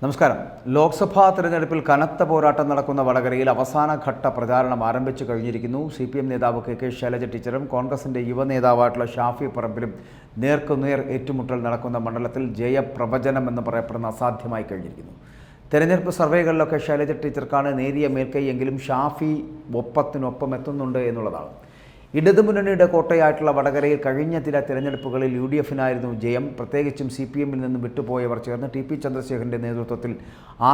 നമസ്കാരം. ലോക്സഭാ തെരഞ്ഞെടുപ്പിൽ കനത്ത പോരാട്ടം നടക്കുന്ന വടകരയിൽ അവസാനഘട്ട പ്രചാരണം ആരംഭിച്ചു കഴിഞ്ഞിരിക്കുന്നു. CPM നേതാവ് കെ ശൈലജ ടീച്ചറും കോൺഗ്രസിൻ്റെ യുവനേതാവായിട്ടുള്ള ഷാഫി പറമ്പിലും നേർക്കുനേർ ഏറ്റുമുട്ടൽ നടക്കുന്ന മണ്ഡലത്തിൽ ജയപ്രവചനം എന്ന് പറയപ്പെടുന്ന അസാധ്യമായി കഴിഞ്ഞിരിക്കുന്നു. തെരഞ്ഞെടുപ്പ് സർവേകളിലൊക്കെ ശൈലജ ടീച്ചർക്കാണ് നേരിയ മേൽക്കൈയെങ്കിലും ഷാഫി ഒപ്പത്തിനൊപ്പം എത്തുന്നുണ്ട് എന്നുള്ളതാണ്. ഇടതുമുന്നണിയുടെ കോട്ടയായിട്ടുള്ള വടകരയിൽ കഴിഞ്ഞ ചില തിരഞ്ഞെടുപ്പുകളിൽ UDF-നായിരുന്നു ജയം. പ്രത്യേകിച്ചും CPM-ൽ നിന്നും വിട്ടുപോയവർ ചേർന്ന് TP ചന്ദ്രശേഖരൻ്റെ നേതൃത്വത്തിൽ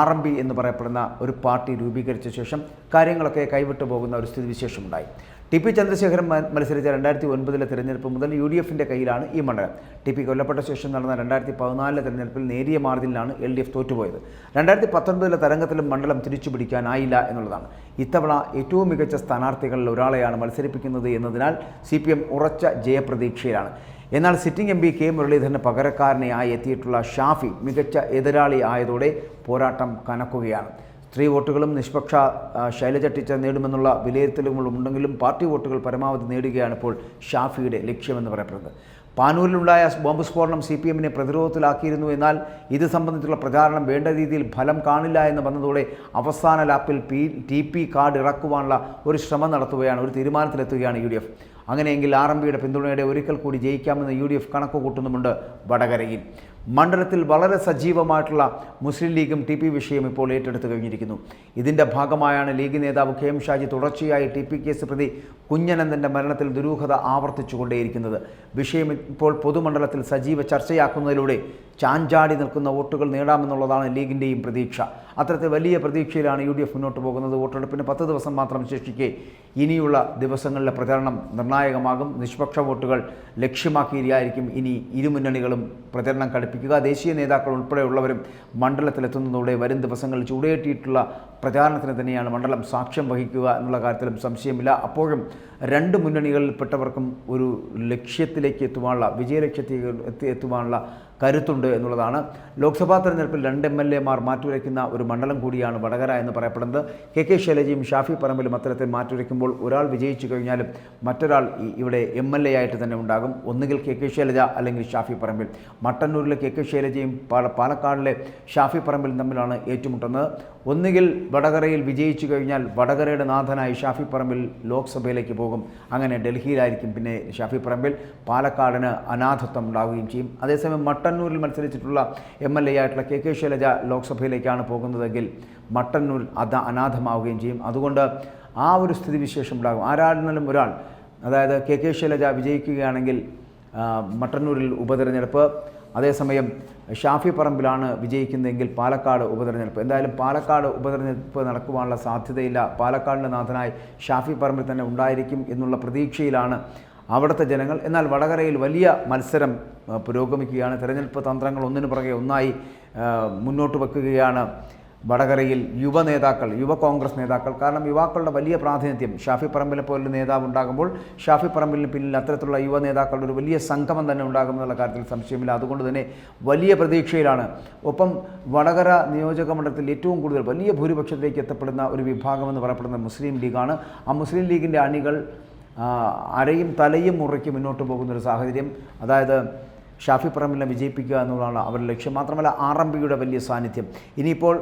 RMB എന്ന് പറയപ്പെടുന്ന ഒരു പാർട്ടി രൂപീകരിച്ച ശേഷം കാര്യങ്ങളൊക്കെ കൈവിട്ടു പോകുന്ന ഒരു സ്ഥിതിവിശേഷമുണ്ടായി. TP ചന്ദ്രശേഖരൻ മത്സരിച്ച 2009 തിരഞ്ഞെടുപ്പ് മുതൽ UDF-ൻ്റെ കയ്യിലാണ് ഈ മണ്ഡലം. TP കൊല്ലപ്പെട്ട ശേഷം നടന്ന 2014 തിരഞ്ഞെടുപ്പിൽ നേരിയ മാർജിനിലാണ് LDF തോറ്റുപോയത്. 2019 തരംഗത്തിലും മണ്ഡലം തിരിച്ചുപിടിക്കാനായില്ല എന്നുള്ളതാണ്. ഇത്തവണ ഏറ്റവും മികച്ച സ്ഥാനാർത്ഥികളിൽ ഒരാളെയാണ് മത്സരിപ്പിക്കുന്നത് എന്നതിനാൽ CPM ഉറച്ച ജയപ്രതീക്ഷയിലാണ്. എന്നാൽ സിറ്റിംഗ് MP K മുരളീധരന് പകരക്കാരനെയായി എത്തിയിട്ടുള്ള ഷാഫി മികച്ച എതിരാളി ആയതോടെ പോരാട്ടം കനക്കുകയാണ്. സ്ത്രീ വോട്ടുകളും നിഷ്പക്ഷ ശൈലജ ടീച്ചർ നേടുമെന്നുള്ള വിലയിരുത്തലുകളുണ്ടെങ്കിലും പാർട്ടി വോട്ടുകൾ പരമാവധി നേടുകയാണ് ഇപ്പോൾ ഷാഫിയുടെ ലക്ഷ്യമെന്ന് പറയപ്പെടുന്നത്. പാനൂരിലുണ്ടായ ബോംബ് സ്ഫോടനം CPM-നെ പ്രതിരോധത്തിലാക്കിയിരുന്നു. എന്നാൽ ഇത് സംബന്ധിച്ചുള്ള പ്രചാരണം വേണ്ട രീതിയിൽ ഫലം കാണില്ല എന്ന് വന്നതോടെ അവസാന ലാപ്പിൽ TP കാർഡ് ഇറക്കുവാനുള്ള ഒരു ശ്രമം നടത്തുകയാണ്, ഒരു തീരുമാനത്തിലെത്തുകയാണ് UDF. അങ്ങനെയെങ്കിൽ RMB-യുടെ പിന്തുണയോടെ ഒരിക്കൽ കൂടി ജയിക്കാമെന്ന് UDF കണക്ക് കൂട്ടുന്നുമുണ്ട്. വടകരയിൽ മണ്ഡലത്തിൽ വളരെ സജീവമായിട്ടുള്ള മുസ്ലിം ലീഗും TP വിഷയം ഇപ്പോൾ ഏറ്റെടുത്തു കഴിഞ്ഞിരിക്കുന്നു. ഇതിൻ്റെ ഭാഗമായാണ് ലീഗ് നേതാവ് KM ഷാജി തുടർച്ചയായി TP കേസ് പ്രതി കുഞ്ഞനന്ദൻ്റെ മരണത്തിൽ ദുരൂഹത ആവർത്തിച്ചുകൊണ്ടേയിരിക്കുന്നത്. വിഷയം ഇപ്പോൾ പൊതുമണ്ഡലത്തിൽ സജീവ ചർച്ചയാക്കുന്നതിലൂടെ ചാഞ്ചാടി നിൽക്കുന്ന വോട്ടുകൾ നേടാമെന്നുള്ളതാണ് ലീഗിൻ്റെയും പ്രതീക്ഷ. അത്തരത്തിൽ വലിയ പ്രതീക്ഷയിലാണ് UDF മുന്നോട്ട് പോകുന്നത്. വോട്ടെടുപ്പിന് 10 ദിവസം മാത്രം ശേഷിക്കെ ഇനിയുള്ള ദിവസങ്ങളിലെ പ്രചരണം നിർണായകമാകും. നിഷ്പക്ഷ വോട്ടുകൾ ലക്ഷ്യമാക്കിയായിരിക്കും ഇനി ഇരുമുന്നണികളും പ്രചരണം ഘടിപ്പിക്കുക. ദേശീയ നേതാക്കൾ ഉൾപ്പെടെയുള്ളവരും മണ്ഡലത്തിലെത്തുന്നതോടെ വരും ദിവസങ്ങളിൽ ചൂടേറ്റിയിട്ടുള്ള പ്രചാരണത്തിന് തന്നെയാണ് മണ്ഡലം സാക്ഷ്യം വഹിക്കുക എന്നുള്ള കാര്യത്തിലും സംശയമില്ല. അപ്പോഴും രണ്ട് മുന്നണികളിൽപ്പെട്ടവർക്കും ഒരു ലക്ഷ്യത്തിലേക്ക് എത്തുവാനുള്ള വിജയലക്ഷ്യത്തിലേക്ക് എത്തുവാനുള്ള കരുത്തുണ്ട് എന്നുള്ളതാണ്. ലോക്സഭാ തെരഞ്ഞെടുപ്പിൽ 2 MLA-മാർ മാറ്റുരയ്ക്കുന്ന ഒരു മണ്ഡലം കൂടിയാണ് വടകര എന്ന് പറയപ്പെടുന്നത്. കെ ശൈലജയും ഷാഫി പറമ്പിലും അത്തരത്തിൽ മാറ്റുരയ്ക്കുമ്പോൾ ഒരാൾ വിജയിച്ചു കഴിഞ്ഞാലും മറ്റൊരാൾ ഇവിടെ MLA ആയിട്ട് തന്നെ ഉണ്ടാകും. ഒന്നുകിൽ കെ ശൈലജ അല്ലെങ്കിൽ ഷാഫി പറമ്പിൽ. മട്ടന്നൂരിലെ കെ ശൈലജയും പാലക്കാടിലെ ഷാഫി പറമ്പിലും തമ്മിലാണ് ഏറ്റുമുട്ടുന്നത്. ഒന്നുകിൽ വടകരയിൽ വിജയിച്ചു കഴിഞ്ഞാൽ വടകരയുടെ നാഥനായി ഷാഫി പറമ്പിൽ ലോക്സഭയിലേക്ക് പോകും. അങ്ങനെ ഡൽഹിയിലായിരിക്കും പിന്നെ ഷാഫി പറമ്പിൽ. പാലക്കാടിന് അനാഥത്വം ഉണ്ടാവുകയും ചെയ്യും. അതേസമയം മട്ടന്നൂരിൽ മത്സരിച്ചിട്ടുള്ള MLA ആയിട്ടുള്ള കെ ശൈലജ ലോക്സഭയിലേക്കാണ് പോകുന്നതെങ്കിൽ മട്ടന്നൂർ അനാഥമാവുകയും ചെയ്യും. അതുകൊണ്ട് ആ ഒരു സ്ഥിതിവിശേഷം ഉണ്ടാകും. ആരാണെങ്കിലും ഒരാൾ, അതായത് കെ ശൈലജ വിജയിക്കുകയാണെങ്കിൽ മട്ടന്നൂരിൽ ഉപതെരഞ്ഞെടുപ്പ്, അതേസമയം ഷാഫി പറമ്പിലാണ് വിജയിക്കുന്നതെങ്കിൽ പാലക്കാട് ഉപതെരഞ്ഞെടുപ്പ്. എന്തായാലും പാലക്കാട് ഉപതെരഞ്ഞെടുപ്പ് നടക്കുവാനുള്ള സാധ്യതയില്ല. പാലക്കാടിൻ്റെ നാഥനായി ഷാഫി പറമ്പിൽ തന്നെ ഉണ്ടായിരിക്കും എന്നുള്ള പ്രതീക്ഷയിലാണ് അവിടുത്തെ ജനങ്ങൾ. എന്നാൽ വടകരയിൽ വലിയ മത്സരം പുരോഗമിക്കുകയാണ്. തെരഞ്ഞെടുപ്പ് തന്ത്രങ്ങൾ ഒന്നിനു പുറകെ ഒന്നായി മുന്നോട്ട് വെക്കുകയാണ് വടകരയിൽ യുവ കോൺഗ്രസ് നേതാക്കൾ. കാരണം യുവാക്കളുടെ വലിയ പ്രാതിനിധ്യം, ഷാഫി പറമ്പിലെ പോലൊരു നേതാവ് ഉണ്ടാകുമ്പോൾ ഷാഫി പറമ്പിലിന് പിന്നിൽ അത്തരത്തിലുള്ള യുവ നേതാക്കളുടെ ഒരു വലിയ സംഗമം തന്നെ ഉണ്ടാകുമെന്നുള്ള കാര്യത്തിൽ സംശയമില്ല. അതുകൊണ്ട് തന്നെ വലിയ പ്രതീക്ഷയിലാണ്. ഒപ്പം വടകര നിയോജക മണ്ഡലത്തിൽ ഏറ്റവും കൂടുതൽ വലിയ ഭൂരിപക്ഷത്തിലേക്ക് എത്തപ്പെടുന്ന ഒരു വിഭാഗമെന്ന് പറയപ്പെടുന്ന മുസ്ലിം ലീഗാണ്. ആ മുസ്ലിം ലീഗിൻ്റെ അണികൾ അരയും തലയും മുറയ്ക്ക് മുന്നോട്ട് പോകുന്നൊരു സാഹചര്യം. അതായത് ഷാഫി പറമ്പിലിനെ വിജയിപ്പിക്കുക എന്നുള്ളതാണ് അവരുടെ ലക്ഷ്യം. മാത്രമല്ല RMB-യുടെ വലിയ സാന്നിധ്യം. ഇനിയിപ്പോൾ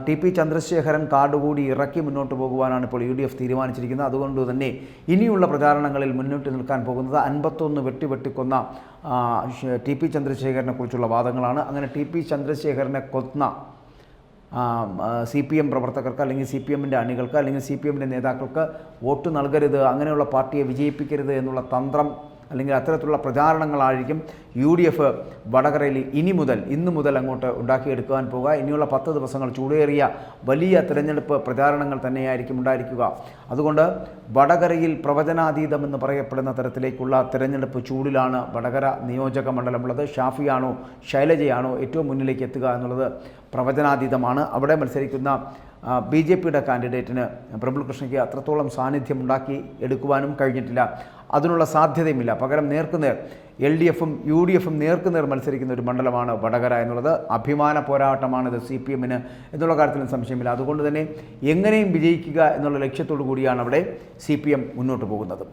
TP ചന്ദ്രശേഖരൻ കാർഡ് കൂടി ഇറക്കി മുന്നോട്ട് പോകുവാനാണ് ഇപ്പോൾ UDF തീരുമാനിച്ചിരിക്കുന്നത്. അതുകൊണ്ട് തന്നെ ഇനിയുള്ള പ്രചാരണങ്ങളിൽ മുന്നോട്ട് നിൽക്കാൻ പോകുന്നത് 51 വെട്ടിക്കൊന്ന TP ചന്ദ്രശേഖരനെ കുറിച്ചുള്ള വാദങ്ങളാണ്. അങ്ങനെ TP ചന്ദ്രശേഖരനെ കൊന്ന CPM പ്രവർത്തകർക്ക് അല്ലെങ്കിൽ CPM-ൻ്റെ അണികൾക്ക് അല്ലെങ്കിൽ CPM-ൻ്റെ നേതാക്കൾക്ക് വോട്ട് നൽകരുത്, അങ്ങനെയുള്ള പാർട്ടിയെ വിജയിപ്പിക്കരുത് എന്നുള്ള തന്ത്രം അല്ലെങ്കിൽ അത്തരത്തിലുള്ള പ്രചാരണങ്ങളായിരിക്കും UDF വടകരയിൽ ഇന്നു മുതൽ അങ്ങോട്ട് ഉണ്ടാക്കിയെടുക്കുവാൻ പോകുക. ഇനിയുള്ള 10 ദിവസങ്ങൾ ചൂടേറിയ വലിയ തിരഞ്ഞെടുപ്പ് പ്രചാരണങ്ങൾ തന്നെയായിരിക്കും ഉണ്ടായിരിക്കുക. അതുകൊണ്ട് വടകരയിൽ പ്രവചനാതീതമെന്ന് പറയപ്പെടുന്ന തരത്തിലേക്കുള്ള തിരഞ്ഞെടുപ്പ് ചൂടിലാണ് വടകര നിയോജക മണ്ഡലമുള്ളത്. ഷാഫിയാണോ ശൈലജയാണോ ഏറ്റവും മുന്നിലേക്ക് എത്തുക എന്നുള്ളത് പ്രവചനാതീതമാണ്. അവിടെ മത്സരിക്കുന്ന BJP-യുടെ കാൻഡിഡേറ്റിന് പ്രഫുൽ കൃഷ്ണയ്ക്ക് അത്രത്തോളം സാന്നിധ്യം ഉണ്ടാക്കി എടുക്കുവാനും കഴിഞ്ഞിട്ടില്ല. അതിനുള്ള സാധ്യതയുമില്ല. പകരം നേർക്കുനേർ LDF-ഉം UDF-ഉം നേർക്കുനേർ മത്സരിക്കുന്ന ഒരു മണ്ഡലമാണ് വടകര എന്നുള്ളത്. അഭിമാന പോരാട്ടമാണിത് CPM-ന് എന്നുള്ള കാര്യത്തിലും സംശയമില്ല. അതുകൊണ്ട് തന്നെ എങ്ങനെയും വിജയിക്കുക എന്നുള്ള ലക്ഷ്യത്തോടു കൂടിയാണ് അവിടെ CPM മുന്നോട്ട് പോകുന്നത്.